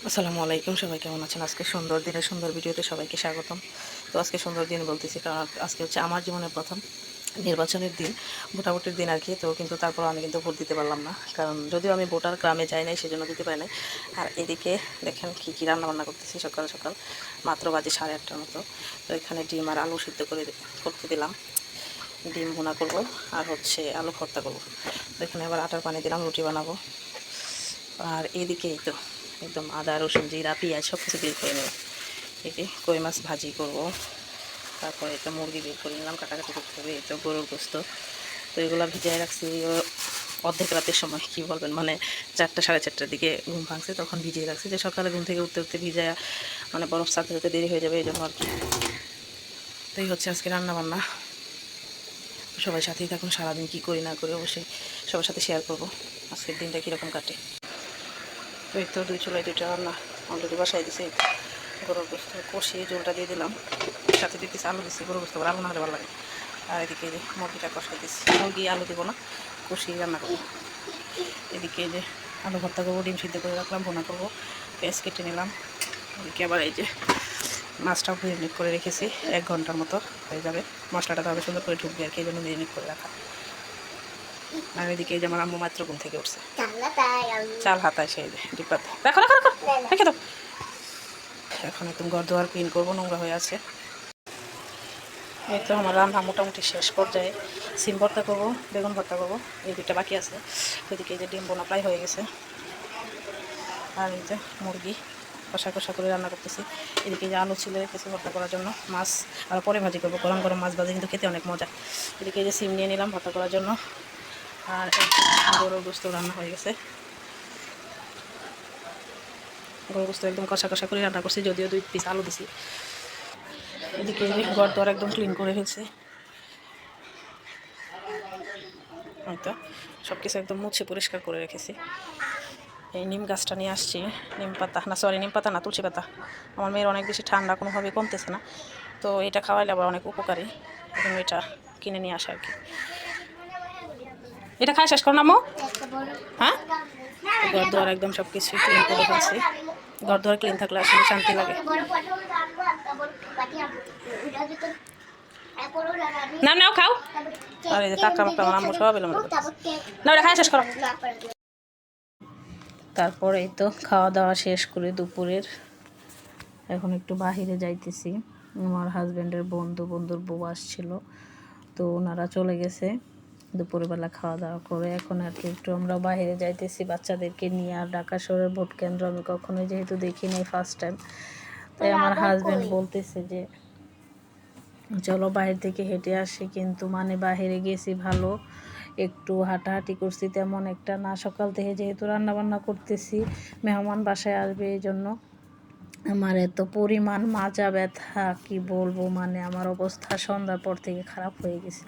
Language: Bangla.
আসসালামু আলাইকুম, সবাই কেমন আছেন? আজকে সুন্দর দিনে সুন্দর ভিডিওতে সবাইকে স্বাগতম। তো আজকে সুন্দর দিন বলতেছি কারণ আজকে হচ্ছে আমার জীবনের প্রথম নির্বাচনের দিন, ভোটাভুটির দিন আর কি। তো কিন্তু তারপর আমি কিন্তু ভোট দিতে পারলাম না, কারণ যদিও আমি ভোটার গ্রামে যাই নাই সেজন্য দিতে পারি নাই। আর এদিকে দেখেন কী রান্নাবান্না করতেছি। সকাল সকাল মাত্র বাজে 8:30টার মতো। তো এখানে ডিম আর আলু সিদ্ধ করতে দিলাম। ডিম ভুনা করব আর হচ্ছে আলু ভর্তা করব। তো এখানে আবার আটার পানি দিলাম, রুটি বানাবো। আর এদিকে এই তো একদম আদা রসুন জিরা পেঁয়াজ সব কিছু বের করে নিলাম। এই যে কই মাছ ভাজি করব। তারপরে এটা মুরগি বের করে নিলাম, কাটাকাটি করতে হবে। এই তো গরুর গোস্ত। তো এগুলো ভিজায় রাখছি অর্ধেক রাতের সময়, কি বলবেন, মানে 4টা 4:30টার দিকে ঘুম ভাঙছে, তখন ভিজিয়ে রাখছি যে সকালে ঘুম থেকে উঠতে উঠতে ভিজায় মানে বরফ ছাড়তে ছাড়তে দেরি হয়ে যাবে, এই জন্য আর কি। তো এই হচ্ছে আজকে রান্নাবান্না। সবাই সাথেই থাকুন, সারাদিন কী করি না করি অবশ্যই সবার সাথে শেয়ার করব আজকের দিনটা কীরকম কাটে। তো এই তো 2 চুলায় 2টা রান্না অলরেডি বসাই দিছি। গরুর গোস্ত কষিয়ে জলটা দিয়ে দিলাম, সাথে দিতেছি আলু দিচ্ছি। গরুর গোস্ত আলু না হলে ভালো লাগে। আর এদিকে যে মুরগিটা কষাই দিচ্ছি, মুরগি আলু দেবো না, কষিয়ে রান্না করবো। এদিকে যে আলু ভর্তা করবো, ডিম সিদ্ধ করে রাখলাম, ভুনা করবো, পেঁয়াজ কেটে নিলাম। এদিকে আবার এই যে মাছটাও মেরিনেট করে রেখেছি, 1 ঘন্টার মতো হয়ে যাবে। মশলাটা তবে সুন্দর করে ঢুকবে আর কি, এই জন্য মেরিনেট করে রাখা। আর এদিকে যে আমার আম্মু মাত্র ঘুম থেকে উঠছে, চাল হাতায় সেই ডিব্বাতে রাখো রাখো রাখো রেখে দাও। এখন একদম ঘর দুয়ার ক্লিন করবো, নোংরা হয়ে আছে। এই তো আমার রান্না মোটামুটি শেষ পর্যায়ে। সিম ভর্তা করবো, বেগুন ভর্তা করবো, এই 2টা বাকি আছে। ওইদিকে এই যে ডিম বোনা প্রায় হয়ে গেছে। আর এই যে মুরগি কষা কষা করে রান্না করতেছি। এদিকে যে আলু ছিল কিছু ভর্তা করার জন্য, মাছ আর পরে ভাজি করবো। গরম গরম মাছ ভাজি কিন্তু খেতে অনেক মজা। এদিকে যে সিম নিয়ে নিলাম ভর্তা করার জন্য। আর গরুর গোস্ত রান্না হয়ে গেছে। গরুর গোস্ত একদম কষা কষা করে রান্না করছি, যদিও 2 পিস আলু দিছি। এদিকে ঘর দর একদম ক্লিন করে ফেলছি। হয়তো সব কিছু একদম মুছে পরিষ্কার করে রেখেছি। এই নিম গাছটা নিয়ে আসছি, নিম পাতা না, সরি নিম পাতা না, তুলসী পাতা। আমার মেয়ের অনেক বেশি ঠান্ডা, কোনোভাবে কমতেছে না। তো এটা খাওয়াইলে আবার অনেক উপকারী, এবং এটা কিনে নিয়ে আসা আর কি। এটা খাই শেষ করো না মো। হ্যাঁ, ঘর দুয়ার একদম সব কিছু ক্লিন করে ফেলছি। ঘর দুয়ার ক্লিন থাকলে আসলে শান্তি লাগে। না নাও খাও। আর এই যে কাকা মাকা আমার আম্মু সব এলোমেলো না, ওটা খাই শেষ করো। তারপরে এই তো খাওয়া দাওয়া শেষ করে দুপুরের এখন একটু বাহিরে যাইতেছি। আমার হাজব্যান্ডের বন্ধুর বউ আসছিল, তো ওনারা চলে গেছে দুপুরবেলা খাওয়া দাওয়া করে। এখন আর কি একটু আমরা বাইরে যাইতেছি বাচ্চাদেরকে নিয়ে। আর ঢাকা শহরের ভোট কেন্দ্র আমি কখনোই যেহেতু দেখি নাই, ফার্স্ট টাইম, তাই আমার হাজব্যান্ড বলতেছে যে চলো বাইরে থেকে হেঁটে আসি। কিন্তু মানে বাইরে গেছি ভালো, একটু হাঁটাহাঁটি করছি তেমন একটা না। সকাল থেকে যেহেতু রান্নাবান্না করতেছি, মেহমান বাসায় আসবে, এই জন্য আমার এত পরিমাণ মাজা ব্যথা কি বলবো, মানে আমার অবস্থা সন্ধ্যার পর থেকে খারাপ হয়ে গেছে।